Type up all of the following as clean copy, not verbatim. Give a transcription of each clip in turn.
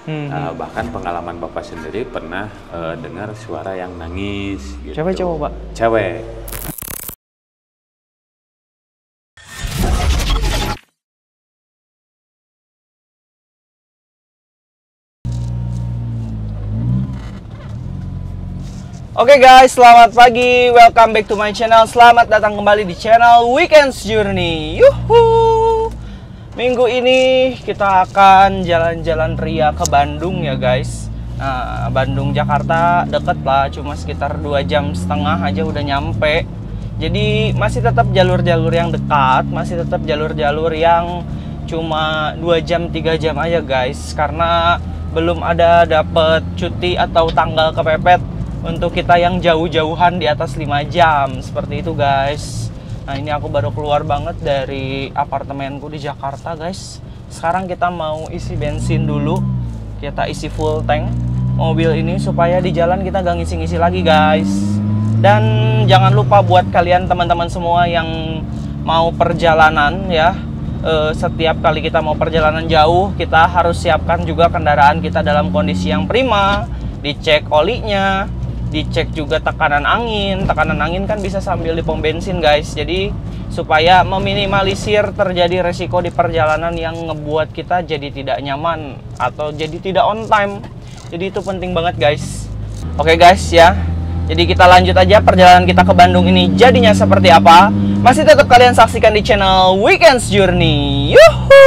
Bahkan pengalaman Bapak sendiri pernah dengar suara yang nangis gitu. Cewek cowok, Pak? Cewek. Oke guys, selamat pagi. Welcome back to my channel. Selamat datang kembali di channel Weekends Journey. Yuhu. Minggu ini kita akan jalan-jalan ria ke Bandung ya guys. Nah, Bandung Jakarta deket lah, cuma sekitar 2,5 jam aja udah nyampe. Jadi masih tetap jalur-jalur yang dekat, masih tetap jalur-jalur yang cuma 2 jam 3 jam aja guys. Karena belum ada dapet cuti atau tanggal kepepet untuk kita yang jauh-jauhan di atas 5 jam seperti itu guys. Nah ini aku baru keluar banget dari apartemenku di Jakarta guys. Sekarang kita mau isi bensin dulu. Kita isi full tank mobil ini supaya di jalan kita gak ngisi-ngisi lagi guys. Dan jangan lupa buat kalian teman-teman semua yang mau perjalanan ya, setiap kali kita mau perjalanan jauh, kita harus siapkan juga kendaraan kita dalam kondisi yang prima. Dicek olinya, dicek juga tekanan angin. Tekanan angin kan bisa sambil di pom bensin guys. Jadi supaya meminimalisir terjadi resiko di perjalanan yang ngebuat kita jadi tidak nyaman atau jadi tidak on time. Jadi itu penting banget guys. Oke guys ya, jadi kita lanjut aja perjalanan kita ke Bandung ini jadinya seperti apa. Masih tetap kalian saksikan di channel Weekends Journey. Yuhu.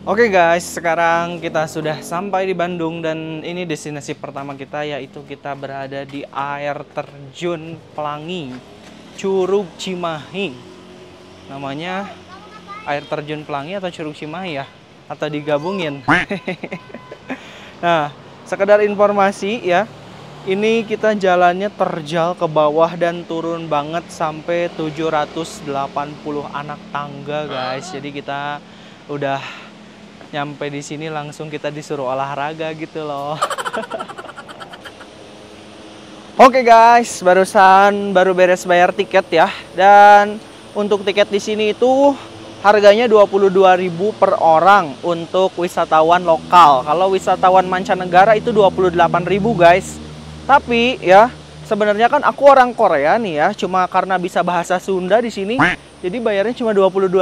Oke guys, sekarang kita sudah sampai di Bandung dan ini destinasi pertama kita, yaitu kita berada di air terjun Pelangi, Curug Cimahi. Namanya air terjun Pelangi atau Curug Cimahi ya? Atau digabungin? Nah, sekedar informasi ya, ini kita jalannya terjal ke bawah dan turun banget sampai 780 anak tangga guys. Jadi kita udah nyampe di sini langsung kita disuruh olahraga gitu loh. Oke guys, baru beres bayar tiket ya. Dan untuk tiket di sini itu harganya 22.000 per orang untuk wisatawan lokal. Kalau wisatawan mancanegara itu 28.000 guys. Tapi ya, sebenarnya kan aku orang Korea nih ya, cuma karena bisa bahasa Sunda di sini, jadi bayarnya cuma 22.000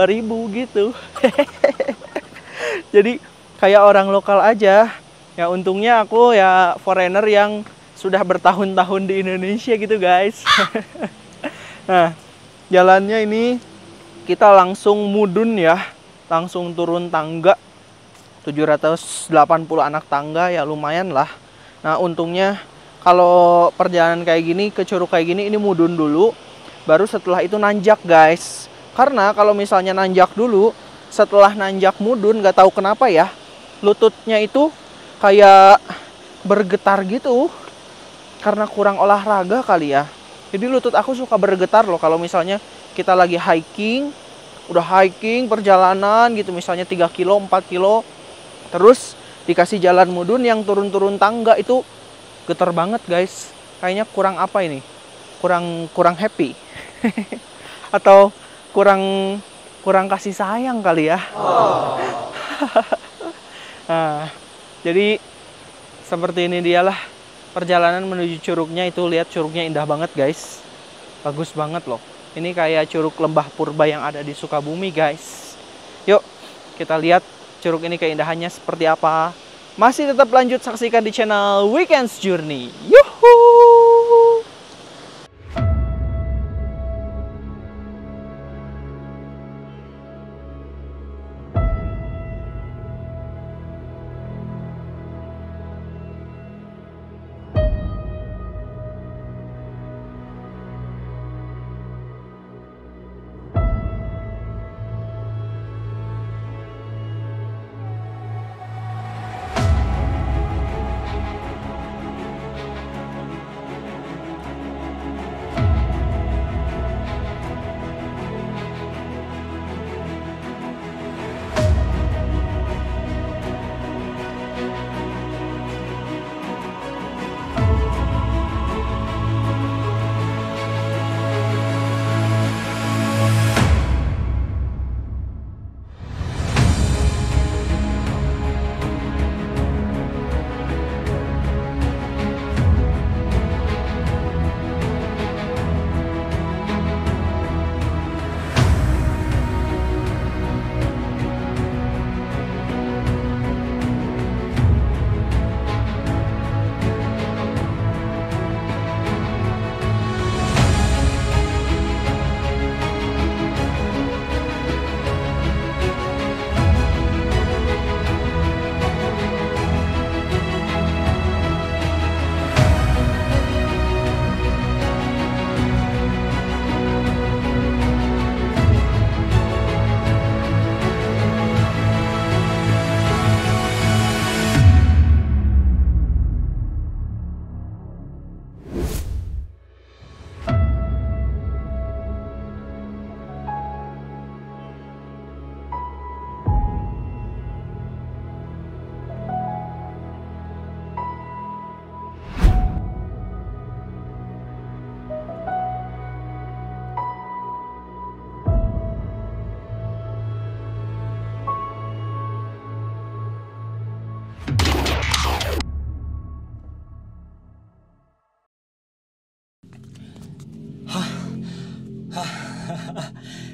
gitu. Jadi kayak orang lokal aja. Ya untungnya aku ya foreigner yang sudah bertahun-tahun di Indonesia gitu guys. Nah, jalannya ini kita langsung mudun ya. Langsung turun tangga. 780 anak tangga ya lumayan lah. Nah untungnya kalau perjalanan kayak gini, ke curug kayak gini, ini mudun dulu. Baru setelah itu nanjak guys. Karena kalau misalnya nanjak dulu, setelah nanjak mudun, gak tahu kenapa ya, lututnya itu kayak bergetar gitu. Karena kurang olahraga kali ya. Jadi lutut aku suka bergetar loh kalau misalnya kita lagi hiking, udah hiking perjalanan gitu, misalnya 3 kilo, 4 kilo, terus dikasih jalan mudun yang turun-turun tangga, itu getar banget guys. Kayaknya kurang apa ini? kurang happy atau kurang kasih sayang kali ya. Nah, jadi seperti ini dialah perjalanan menuju curugnya. Itu lihat curugnya indah banget guys, bagus banget loh. Ini kayak curug Lembah Purba yang ada di Sukabumi guys. Yuk kita lihat curug ini keindahannya seperti apa. Masih tetap lanjut saksikan di channel Weekends Journey. Yuhuu.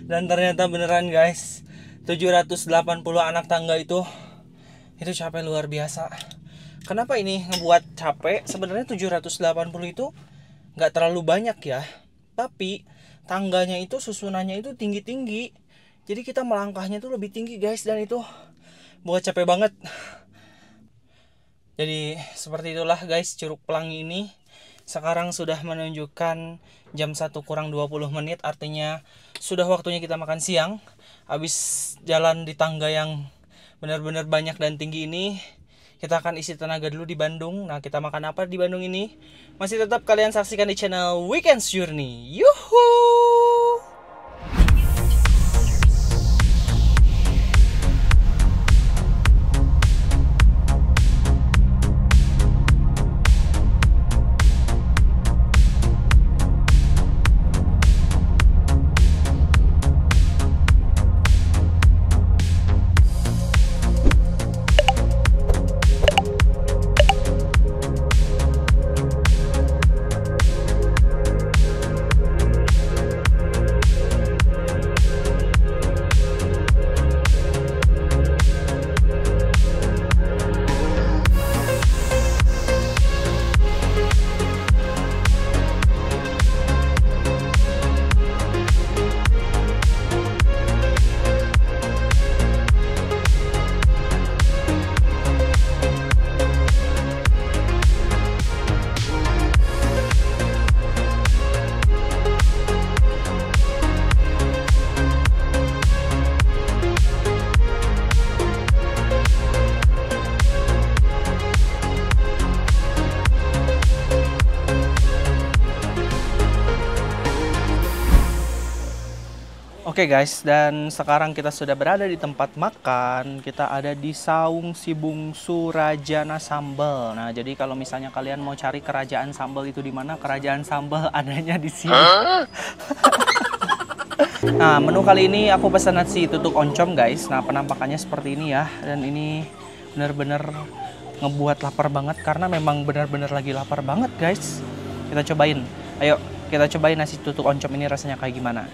Dan ternyata beneran guys, 780 anak tangga itu capek luar biasa. Kenapa ini ngebuat capek? Sebenarnya 780 itu nggak terlalu banyak ya, tapi tangganya itu susunannya itu tinggi-tinggi. Jadi kita melangkahnya itu lebih tinggi guys, dan itu buat capek banget. Jadi seperti itulah guys Curug Pelangi ini. Sekarang sudah menunjukkan jam 1 kurang 20 menit, artinya sudah waktunya kita makan siang. Habis jalan di tangga yang benar-benar banyak dan tinggi ini, kita akan isi tenaga dulu di Bandung. Nah, kita makan apa di Bandung ini? Masih tetap kalian saksikan di channel Weekends Journey. Yuhuu! Oke guys, dan sekarang kita sudah berada di tempat makan. Kita ada di Saung Si Bungsu Rajana Sambal. Nah, jadi kalau misalnya kalian mau cari kerajaan sambal itu di mana, kerajaan sambal adanya di sini. Nah, menu kali ini aku pesan nasi tutuk oncom guys. Nah, penampakannya seperti ini ya. Dan ini benar-benar ngebuat lapar banget karena memang benar-benar lagi lapar banget guys. Kita cobain. Ayo, kita cobain nasi tutuk oncom ini rasanya kayak gimana.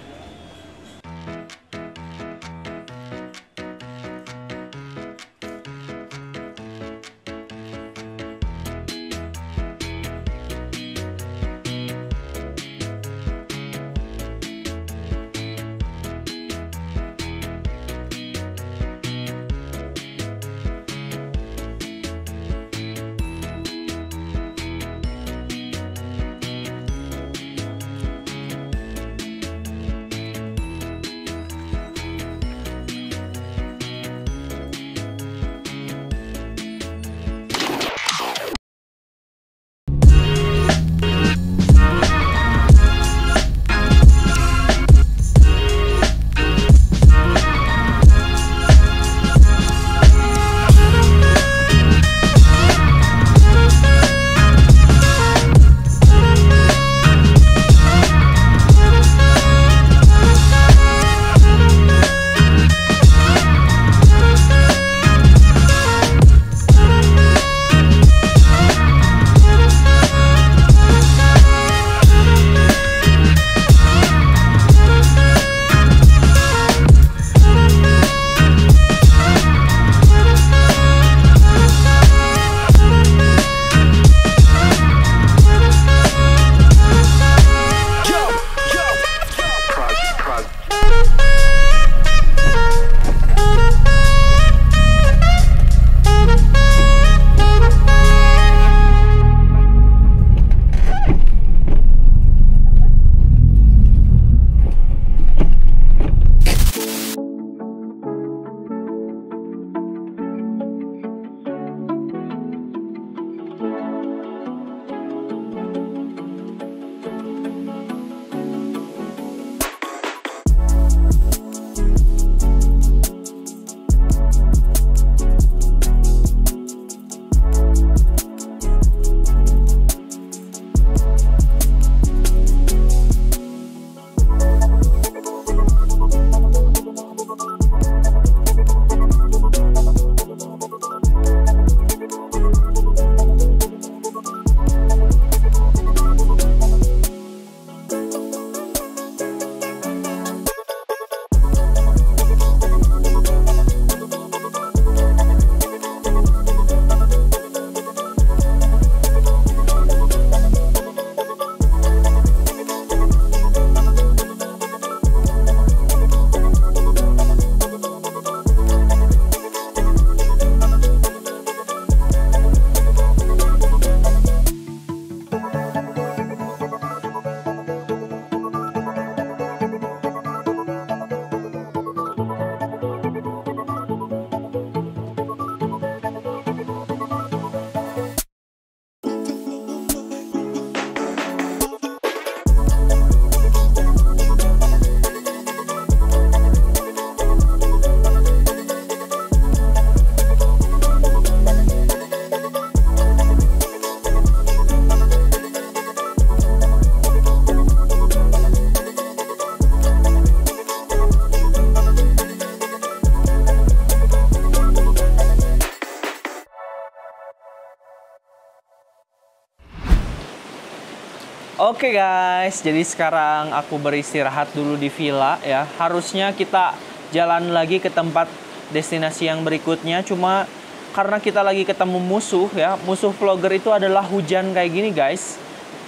Oke guys, jadi sekarang aku beristirahat dulu di villa ya. Harusnya kita jalan lagi ke tempat destinasi yang berikutnya. Cuma karena kita lagi ketemu musuh ya. Musuh vlogger itu adalah hujan kayak gini guys.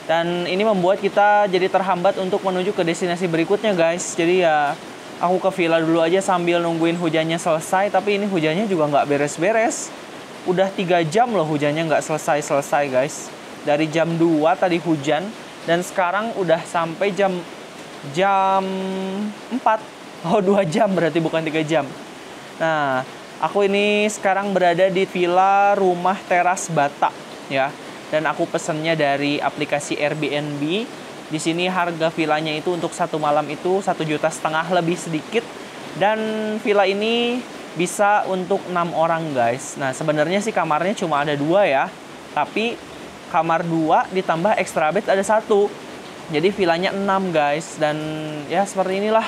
Dan ini membuat kita jadi terhambat untuk menuju ke destinasi berikutnya guys. Jadi ya aku ke villa dulu aja sambil nungguin hujannya selesai. Tapi ini hujannya juga nggak beres-beres. Udah 3 jam loh hujannya nggak selesai-selesai guys. Dari jam 2 tadi hujan. Dan sekarang udah sampai jam 4. Oh 2 jam berarti bukan 3 jam. Nah aku ini sekarang berada di villa rumah teras Batak ya. Dan aku pesennya dari aplikasi Airbnb. Di sini harga villanya itu untuk 1 malam itu 1,5 juta lebih sedikit. Dan villa ini bisa untuk 6 orang guys. Nah sebenarnya sih kamarnya cuma ada 2 ya. Tapi kamar 2 ditambah extra bed ada 1. Jadi villanya 6 guys. Dan ya seperti inilah.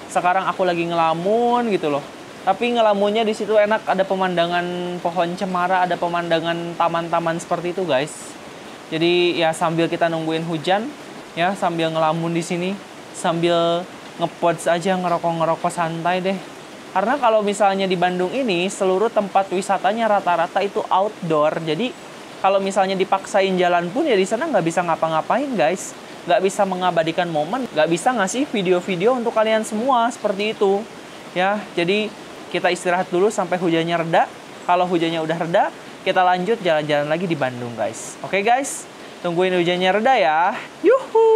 Sekarang aku lagi ngelamun gitu loh. Tapi ngelamunnya di situ enak, ada pemandangan pohon cemara, ada pemandangan taman-taman seperti itu guys. Jadi ya sambil kita nungguin hujan, ya sambil ngelamun di sini, sambil ngepods aja, ngerokok santai deh. Karena kalau misalnya di Bandung ini seluruh tempat wisatanya rata-rata itu outdoor. Jadi kalau misalnya dipaksain jalan pun ya di sana nggak bisa ngapa-ngapain guys, nggak bisa mengabadikan momen, nggak bisa ngasih video-video untuk kalian semua seperti itu. Ya jadi kita istirahat dulu sampai hujannya reda. Kalau hujannya udah reda, kita lanjut jalan-jalan lagi di Bandung guys. Oke guys, tungguin hujannya reda ya. Yuhu!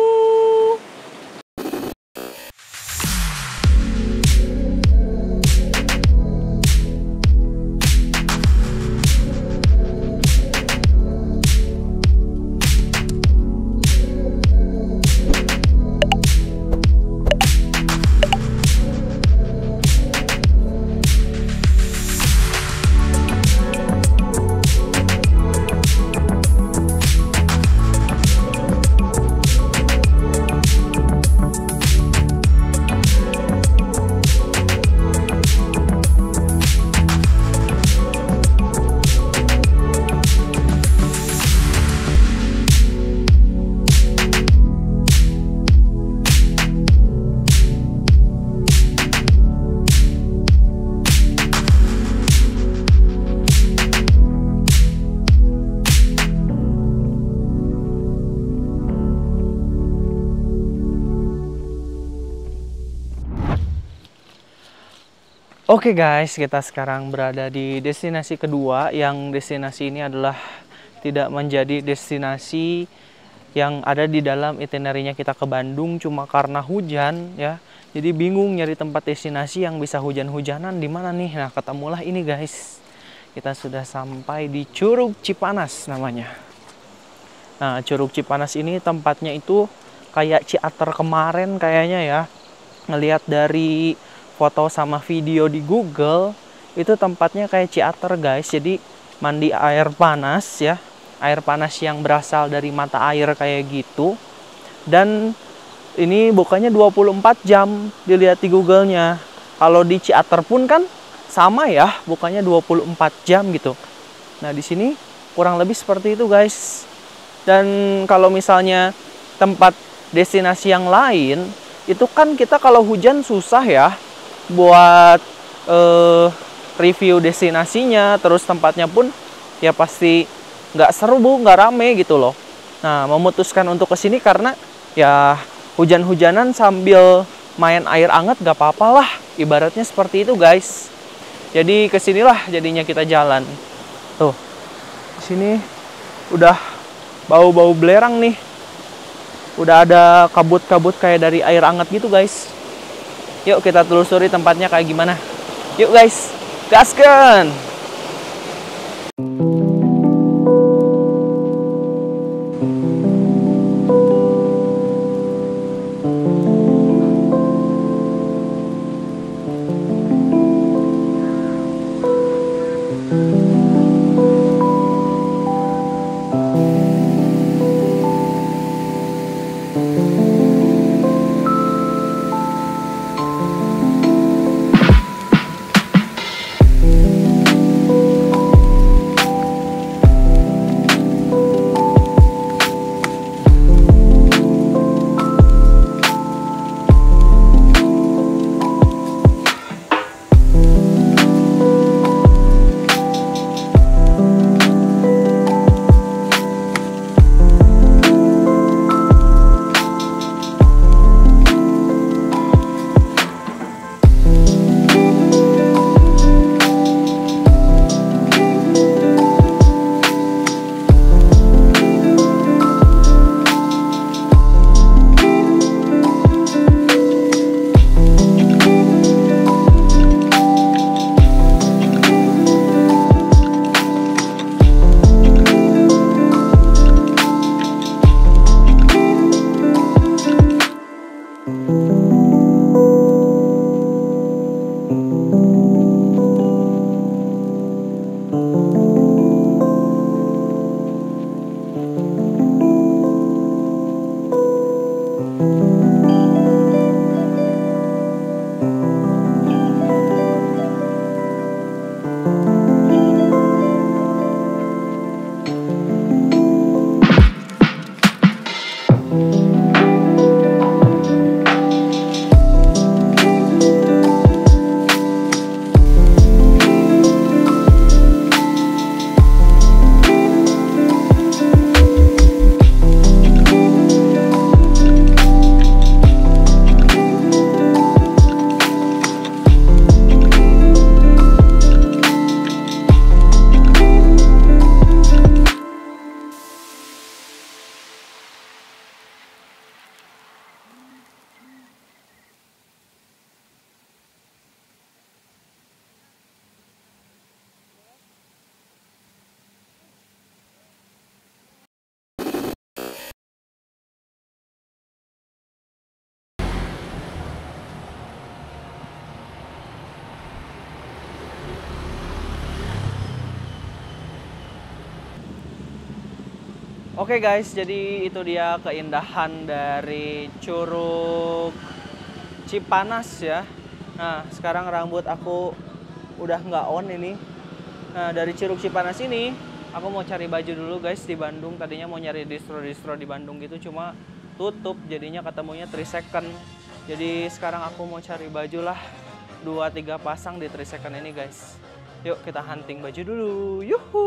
Oke guys, kita sekarang berada di destinasi kedua, yang destinasi ini adalah tidak menjadi destinasi yang ada di dalam itinerary-nya kita ke Bandung, cuma karena hujan ya. Jadi bingung nyari tempat destinasi yang bisa hujan-hujanan di mana nih. Nah, ketemulah ini guys. Kita sudah sampai di Curug Cipanas namanya. Nah, Curug Cipanas ini tempatnya itu kayak Ciater kemarin kayaknya ya. Ngelihat dari foto sama video di Google, itu tempatnya kayak Ciater guys. Jadi mandi air panas ya, air panas yang berasal dari mata air kayak gitu. Dan ini bukanya 24 jam dilihat di Google-nya. Kalau di Ciater pun kan sama ya, bukanya 24 jam gitu. Nah di sini kurang lebih seperti itu guys. Dan kalau misalnya tempat destinasi yang lain, itu kan kita kalau hujan susah ya buat review destinasinya, terus tempatnya pun ya pasti nggak seru bu, nggak rame gitu loh. Nah memutuskan untuk kesini karena ya hujan-hujanan sambil main air anget gak apa-apa lah, ibaratnya seperti itu guys. Jadi kesinilah jadinya kita jalan. Tuh, sini udah bau-bau belerang nih, udah ada kabut-kabut kayak dari air anget gitu guys. Yuk kita telusuri tempatnya kayak gimana. Yuk guys, gaskan! Oke guys, jadi itu dia keindahan dari Curug Cipanas ya. Nah, sekarang rambut aku udah nggak on ini. Nah, dari Curug Cipanas ini, aku mau cari baju dulu guys di Bandung. Tadinya mau nyari distro-distro di Bandung gitu, cuma tutup. Jadinya ketemunya 3 Second. Jadi sekarang aku mau cari baju lah. 2-3 pasang di 3 Second ini guys. Yuk kita hunting baju dulu. Yuhu!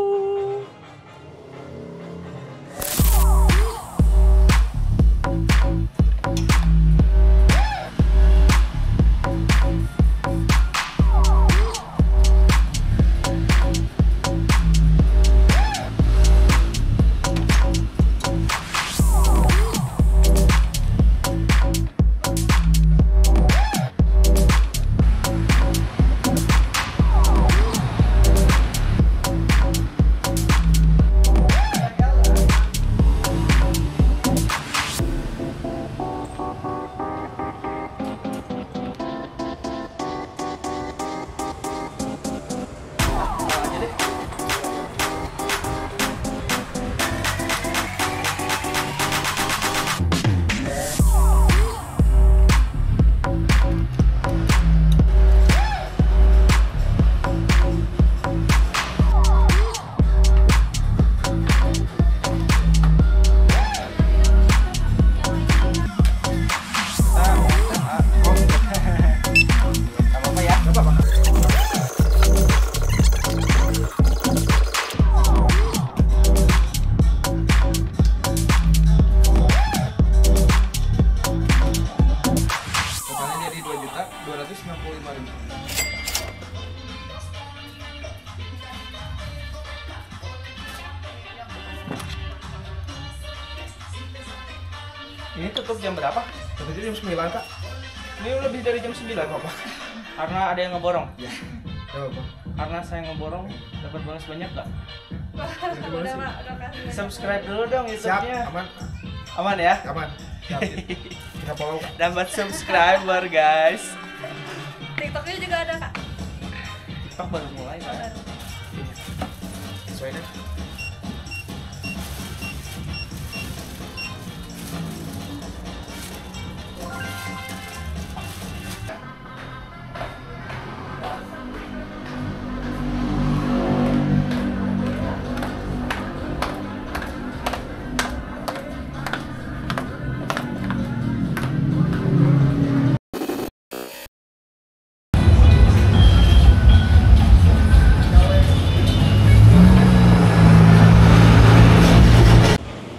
Ini tutup jam berapa? Tutup jam 9, Kak. Ini lebih dari jam 9 kok Pak. Karena ada yang ngeborong. Ya. Coba. Karena saya ngeborong, dapat bonus banyak nggak? Udah kasih. Subscribe dulu dong YouTube-nya. Siap, aman. Aman ya? Aman. Siap. Kita follow, Kak. Dapat subscriber guys. TikToknya juga ada Kak. TikTok baru mulai Pak. Baru. Sesuai deh.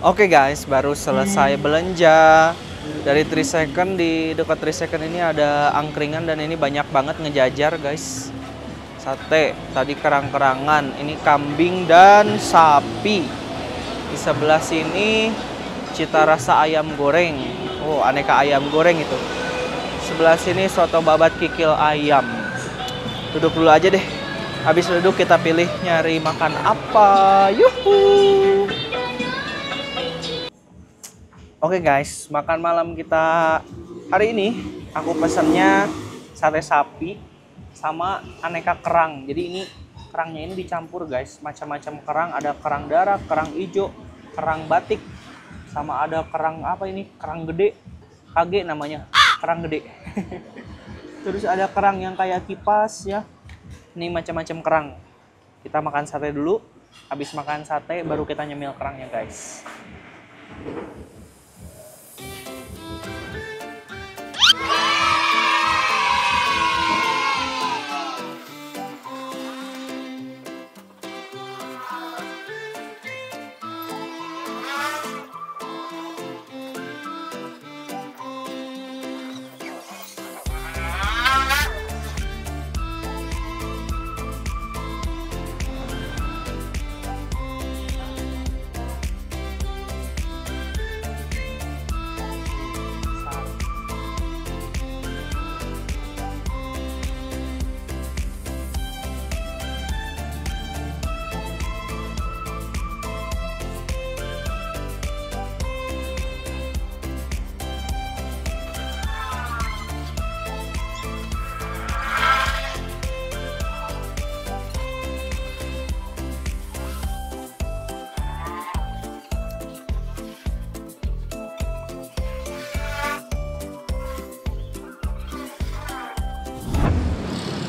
Oke guys, baru selesai belanja. Dari 3 Second, di dekat 3 Second ini ada angkringan dan ini banyak banget ngejajar guys. Sate, tadi kerang-kerangan, ini kambing dan sapi. Di sebelah sini cita rasa ayam goreng. Oh, aneka ayam goreng itu. Sebelah sini soto babat kikil ayam. Duduk dulu aja deh. Habis duduk kita pilih nyari makan apa. Yuhu! Oke guys, makan malam kita hari ini aku pesannya sate sapi sama aneka kerang. Jadi ini kerangnya ini dicampur guys, macam-macam kerang. Ada kerang darah, kerang hijau, kerang batik, sama ada kerang apa ini? Kerang gede, kage namanya, kerang gede. Terus ada kerang yang kayak kipas ya. Ini macam-macam kerang. Kita makan sate dulu. Habis makan sate baru kita nyemil kerangnya guys.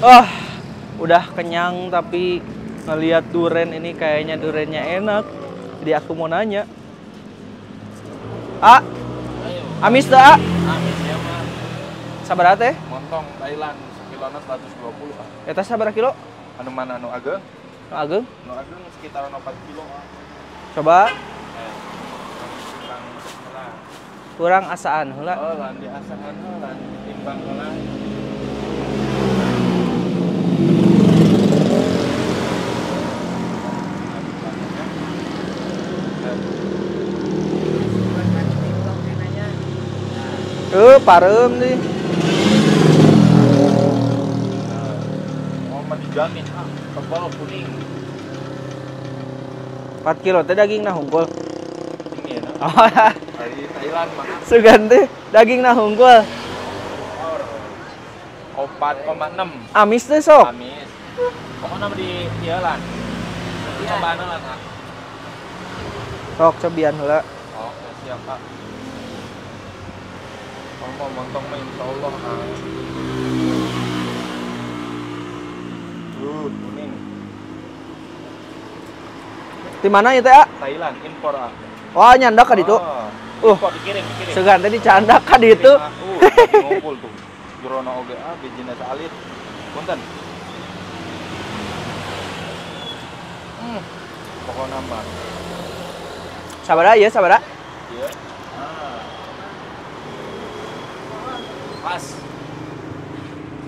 Oh, udah kenyang tapi ngelihat duren ini kayaknya durennya enak. Jadi aku mau nanya. Amis tuh, Amis ya mah. Sabar teh? Montong Thailand sekilona 120 ah. Eta sabaraha kilo? Anu mana anu ageng? Nu ageng. Anu ageng sekitar 4 kilo ah. Coba Kurang lah. kurang asaan heula. Oh, lan diasahan lan ditimbang heula. Parem nih. Oh, mah dijamin ah, tebal kuning. 4 kilo teh daging nah hungkul. Ini ya. Oh, Dari Thailand mah. sugan teh daging nah hungkul. 4,6. Amis teh sok. Amis. Pokoknya di Thailand. Di Sabana lah. Kak. Sok cobian heula. Oke, siap Pak. Kalau mau montong mah insya Allah kuning. Di mana ieu teh, A? Thailand impor ah. Wah, nyandak ka ditu. Impor dikirim. Sugan teh dicandak ka ditu. Lagi ngumpul tuh. Jurono oge bijina salit. Punten. Pokoknya mah. Sabaraha ieu, sabaraha? Iya. Pas.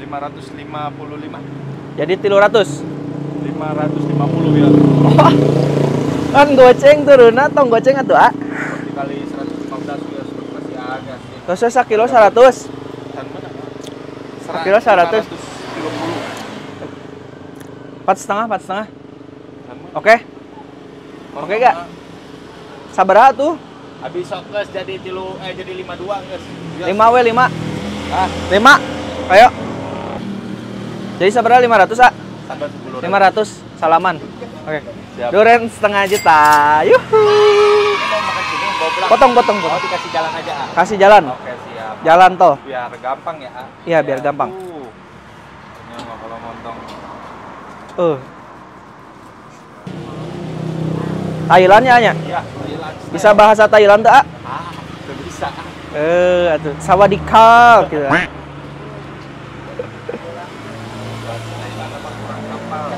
555. Jadi 300. 550 ya. Wah. Kan goceng turunna tong goceng atuh, A. Dikali 115 ya masih agak sih. Terus sakilo 100. Sakilo 100. 4,5. Oke. Oke gak? Sabaraha tuh? Habis sok geus jadi jadi 52 geus. 5 we 5. Ah, 5. Ayo. Jadi sabaraha 500, A? tambah 10. 500 salaman. Oke. Siap. Duren setengah juta. Yuhu. Ini mau makan sini, bawa pulang. Potong. Oh, dikasih jalan aja, ah. Kasih jalan. Oke, siap. Jalan toh. Biar gampang ya, ah. Iya, biar gampang. Ini mah kalau montong. Thailandnya nya. Iya, Thailand. Bisa bahasa Thailand tuh, A? Udah bisa. Atuh. Sawadikap gitu. Thailand apa kurang kapal.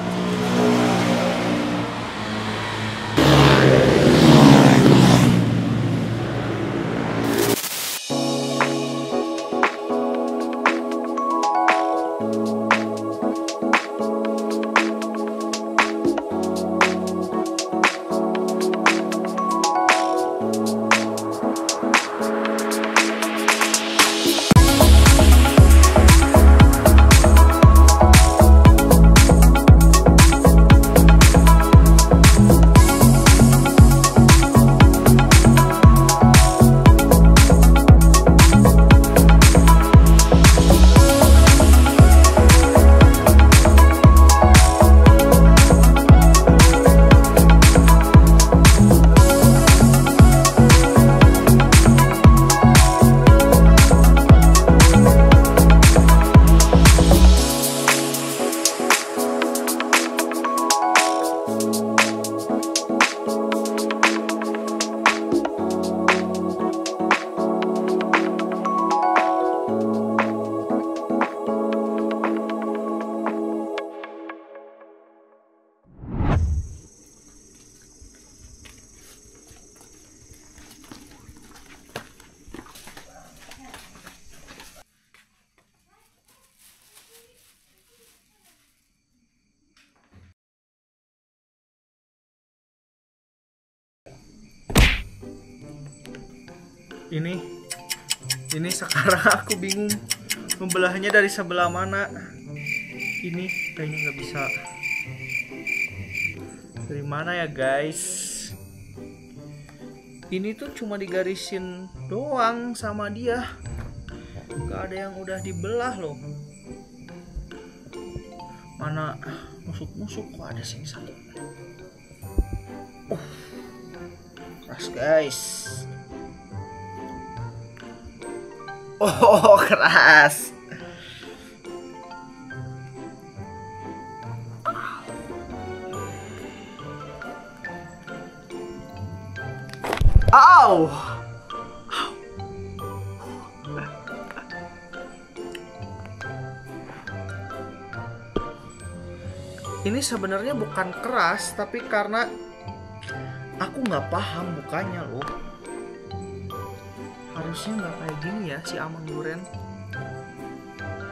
Ini sekarang aku bingung membelahnya dari sebelah mana. Ini kayaknya nggak bisa. Dari mana ya guys? Ini tuh cuma digarisin doang sama dia. Gak ada yang udah dibelah loh. Mana nusuk-nusuk kok ada sini satu. Keras guys. Oh keras. Au. Ini sebenarnya bukan keras, tapi karena aku nggak paham mukanya loh. Harusnya nggak kayak gini ya si almond durian.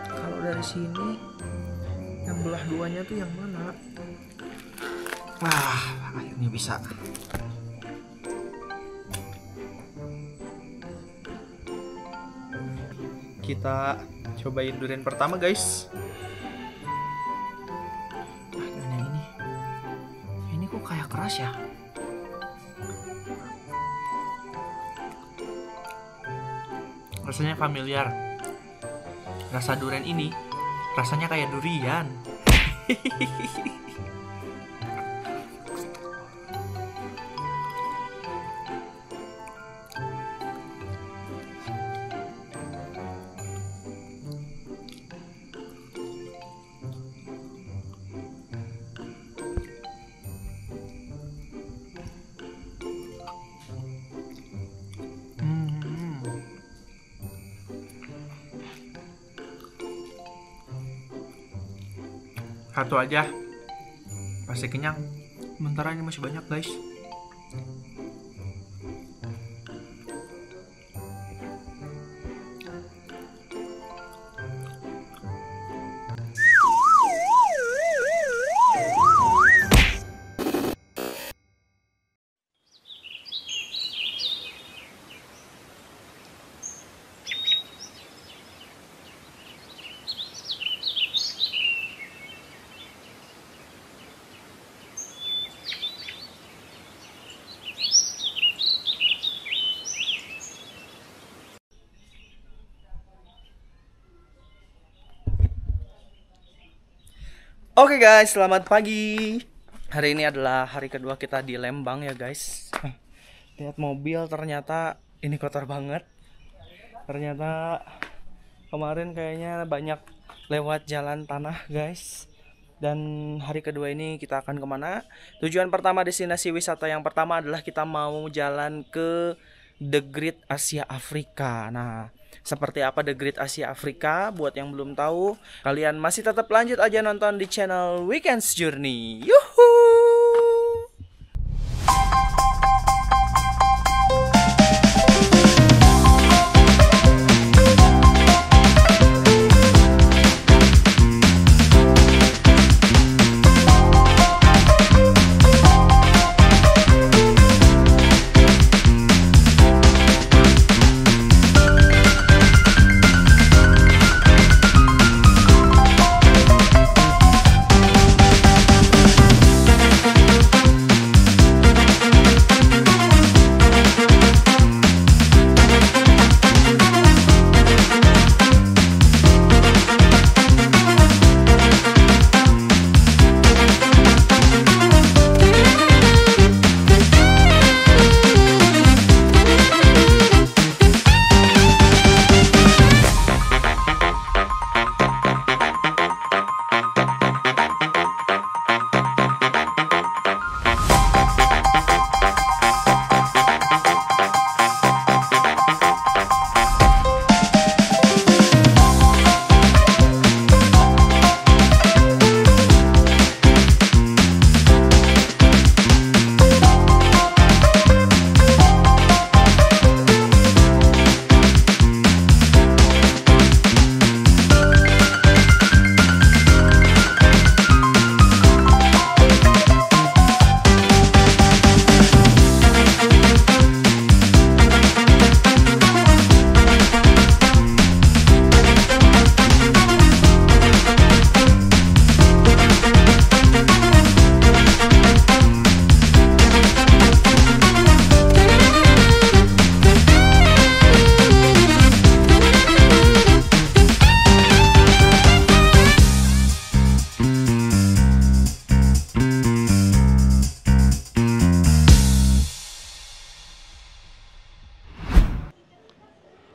Kalau dari sini yang belah duanya tuh yang mana? Wah, akhirnya bisa. Kita cobain durian pertama, guys. Ini kok kayak keras ya? Rasanya familiar. Rasa durian ini rasanya kayak durian. Satu aja pasti kenyang, sementara ini masih banyak, guys. Oke guys, selamat pagi. Hari ini adalah hari kedua kita di Lembang ya guys. Lihat mobil, ternyata ini kotor banget. Ternyata kemarin kayaknya banyak lewat jalan tanah guys. Dan hari kedua ini kita akan kemana? Tujuan pertama, destinasi wisata yang pertama adalah kita mau jalan ke The Great Asia Afrika. Nah, seperti apa The Great Asia Afrika? Buat yang belum tahu, kalian masih tetap lanjut aja nonton di channel Weekends Journey. Yuhu!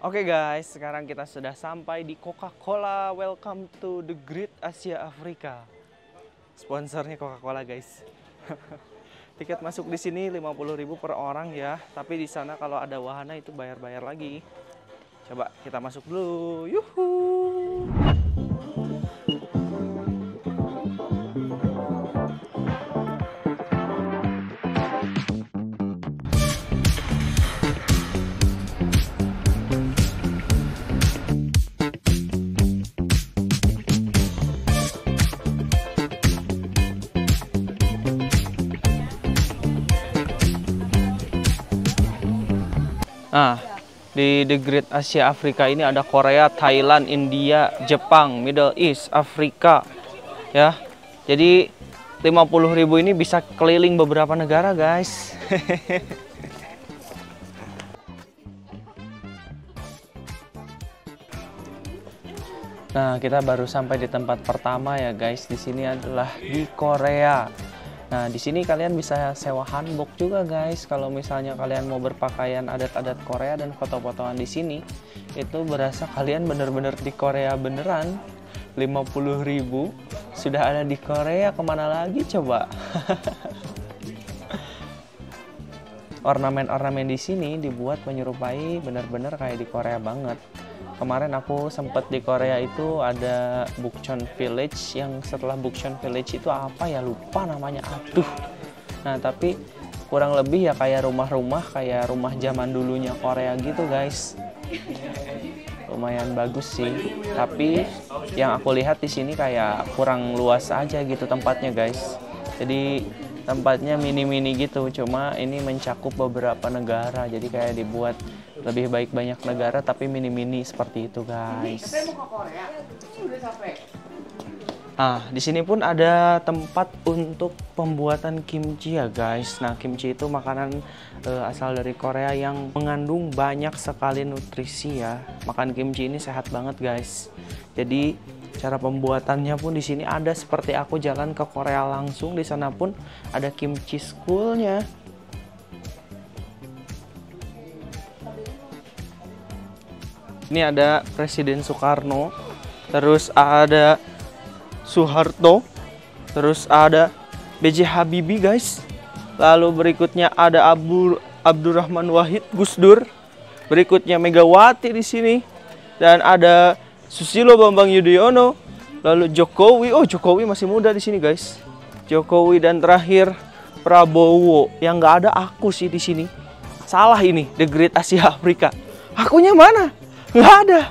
Oke guys, sekarang kita sudah sampai di Coca-Cola. Welcome to the Great Asia Afrika. Sponsornya Coca-Cola guys. Tiket masuk di sini 50.000 per orang ya. Tapi di sana kalau ada wahana itu bayar-bayar lagi. Coba kita masuk dulu. Yuhu. Nah, di The Great Asia Afrika ini ada Korea, Thailand, India, Jepang, Middle East, Afrika. Ya. Jadi 50.000 ini bisa keliling beberapa negara, guys. Nah, kita baru sampai di tempat pertama ya, guys. Di sini adalah di Korea. Nah, di sini kalian bisa sewa hanbok juga, guys. Kalau misalnya kalian mau berpakaian adat-adat Korea dan foto-fotoan di sini, itu berasa kalian bener-bener di Korea beneran. 50.000 sudah ada di Korea, kemana lagi coba? Ornamen-ornamen di sini dibuat menyerupai bener-bener kayak di Korea banget. Kemarin aku sempet di Korea itu ada Bukchon Village, yang setelah Bukchon Village itu apa ya, lupa namanya, aduh. Nah, tapi kurang lebih ya kayak rumah-rumah, kayak rumah zaman dulunya Korea gitu, guys. Lumayan bagus sih, tapi yang aku lihat di sini kayak kurang luas aja gitu tempatnya, guys. Jadi tempatnya mini-mini gitu, cuma ini mencakup beberapa negara, jadi kayak dibuat lebih baik banyak negara tapi mini-mini seperti itu, guys. Nah, di sini pun ada tempat untuk pembuatan kimchi ya, guys. Nah, kimchi itu makanan asal dari Korea yang mengandung banyak sekali nutrisi ya. Makan kimchi ini sehat banget, guys. Jadi cara pembuatannya pun di sini ada seperti aku jalan ke Korea langsung, di sana pun ada kimchi school-nya. Ini ada Presiden Soekarno, terus ada Soeharto, terus ada B.J. Habibie, guys. Lalu berikutnya ada Abdurrahman Wahid, Gus Dur. Berikutnya Megawati di sini, dan ada Susilo Bambang Yudhoyono. Lalu Jokowi, oh Jokowi masih muda di sini, guys. Jokowi, dan terakhir Prabowo. Yang nggak ada aku sih di sini. Salah ini, The Great Asia Afrika. Akunya mana? Nggak ada.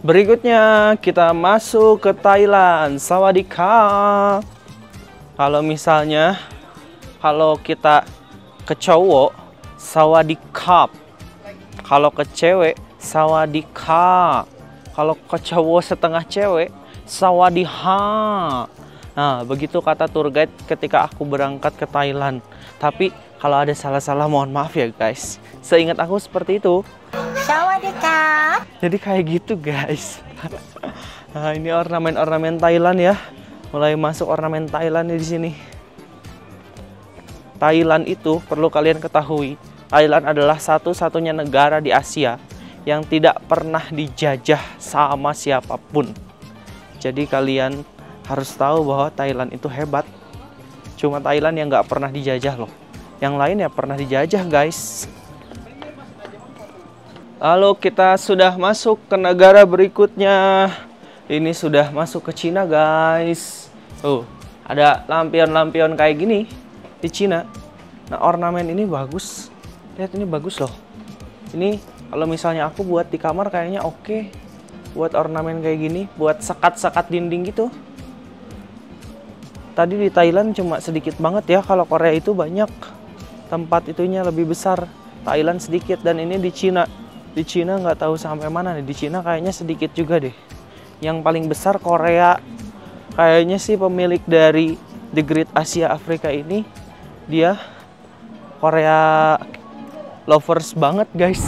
Berikutnya kita masuk ke Thailand. Sawadika. Kalau misalnya kalau kita ke cowok sawadikap. Kalau ke cewek sawadika. Kalau ke cowok setengah cewek sawadiha. Nah, begitu kata tour guide ketika aku berangkat ke Thailand. Tapi kalau ada salah-salah mohon maaf ya, guys. Seingat aku seperti itu. Sawadika. Jadi kayak gitu, guys. Nah, ini ornamen-ornamen Thailand ya. Mulai masuk ornamen Thailand di sini. Thailand itu perlu kalian ketahui, Thailand adalah satu-satunya negara di Asia yang tidak pernah dijajah sama siapapun. Jadi kalian harus tahu bahwa Thailand itu hebat. Cuma Thailand yang nggak pernah dijajah loh. Yang lain ya pernah dijajah, guys. Lalu kita sudah masuk ke negara berikutnya. Ini sudah masuk ke Cina, guys. Ada lampion-lampion kayak gini di Cina. Nah, ornamen ini bagus. Lihat, ini bagus loh. Ini kalau misalnya aku buat di kamar kayaknya oke. Buat ornamen kayak gini, buat sekat-sekat dinding gitu. Tadi di Thailand cuma sedikit banget ya. Kalau Korea itu banyak. Tempat itunya lebih besar. Thailand sedikit, dan ini di Cina. Di Cina nggak tahu sampai mana nih. Di Cina kayaknya sedikit juga deh. Yang paling besar Korea. Kayaknya sih pemilik dari The Great Asia Afrika ini, dia Korea lovers banget, guys.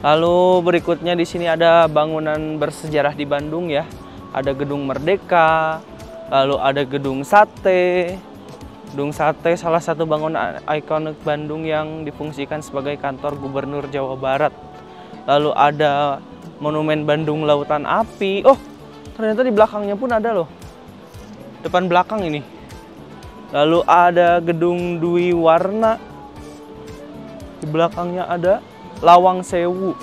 Lalu berikutnya di sini ada bangunan bersejarah di Bandung ya. Ada Gedung Merdeka, lalu ada Gedung Sate. Gedung Sate salah satu bangunan ikonik Bandung yang difungsikan sebagai kantor Gubernur Jawa Barat. Lalu ada Monumen Bandung Lautan Api. Oh, ternyata di belakangnya pun ada loh. Depan belakang ini. Lalu ada Gedung Dwi Warna. Di belakangnya ada Lawang Sewu.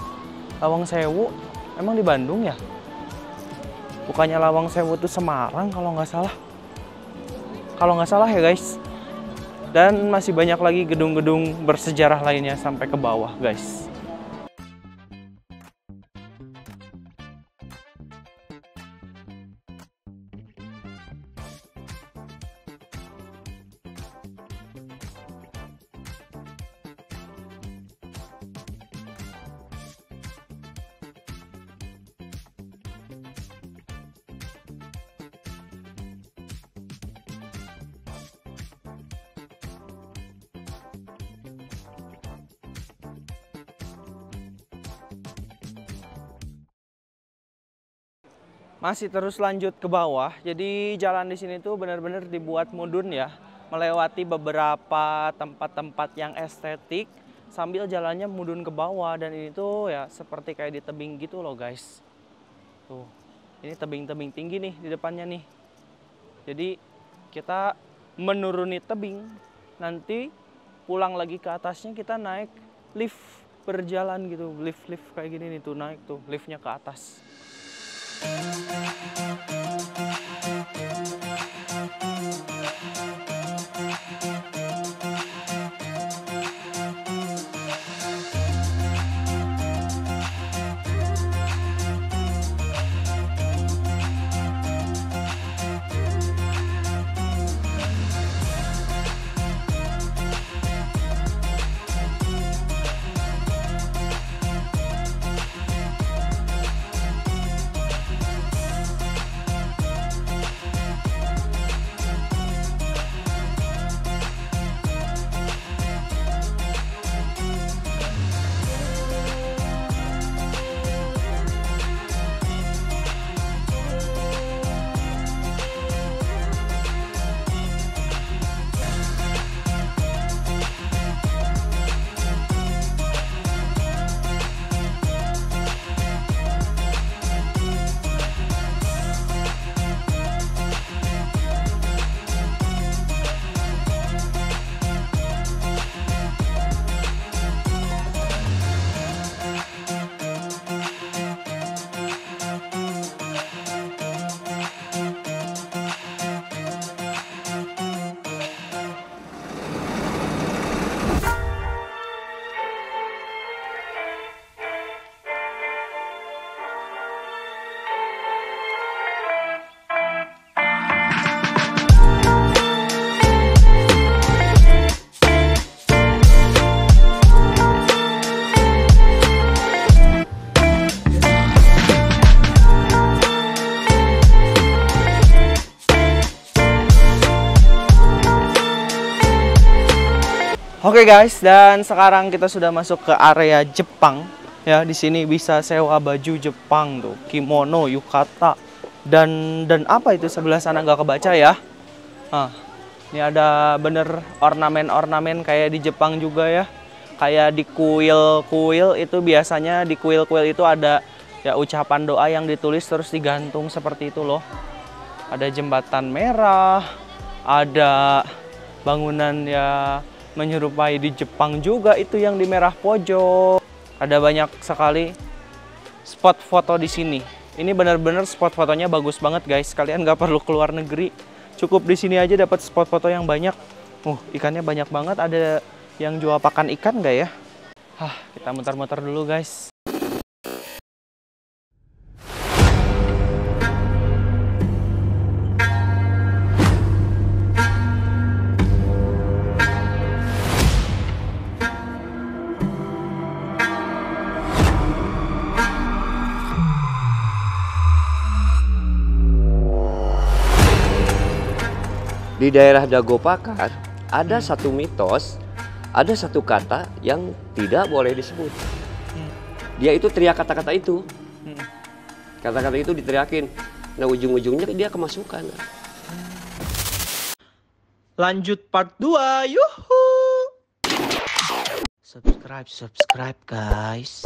Lawang Sewu emang di Bandung ya? Bukannya Lawang Sewu itu Semarang kalau nggak salah. Kalau nggak salah ya guys. Dan masih banyak lagi gedung-gedung bersejarah lainnya sampai ke bawah guys. Masih terus lanjut ke bawah. Jadi jalan di sini tuh benar-benar dibuat mudun ya, melewati beberapa tempat-tempat yang estetik sambil jalannya mudun ke bawah, dan ini tuh ya seperti kayak di tebing gitu loh guys. Tuh, ini tebing-tebing tinggi nih di depannya nih. Jadi kita menuruni tebing, nanti pulang lagi ke atasnya kita naik lift berjalan gitu, lift kayak gini nih tuh, naik tuh liftnya ke atas. Oke guys, dan sekarang kita sudah masuk ke area Jepang. Ya, di sini bisa sewa baju Jepang tuh, kimono, yukata, dan apa itu sebelah sana nggak kebaca ya. Nah, ini ada bener ornamen-ornamen kayak di Jepang juga ya. Kayak di kuil-kuil itu biasanya di kuil-kuil itu ada ya ucapan doa yang ditulis terus digantung seperti itu loh. Ada jembatan merah, ada bangunan ya menyerupai di Jepang juga itu yang di merah pojok. Ada banyak sekali spot foto di sini. Ini benar-benar spot fotonya bagus banget guys. Kalian nggak perlu keluar negeri, cukup di sini aja dapat spot foto yang banyak. Ikannya banyak banget. Ada yang jual pakan ikan nggak ya? Kita muter-muter dulu guys. Di daerah Dago Pakar ada satu mitos, ada satu kata yang tidak boleh disebut. dia itu teriak kata-kata itu. Hmm. Kata-kata itu diteriakin. Nah ujung-ujungnya dia kemasukan. Lanjut part 2. Yuhu. Subscribe guys.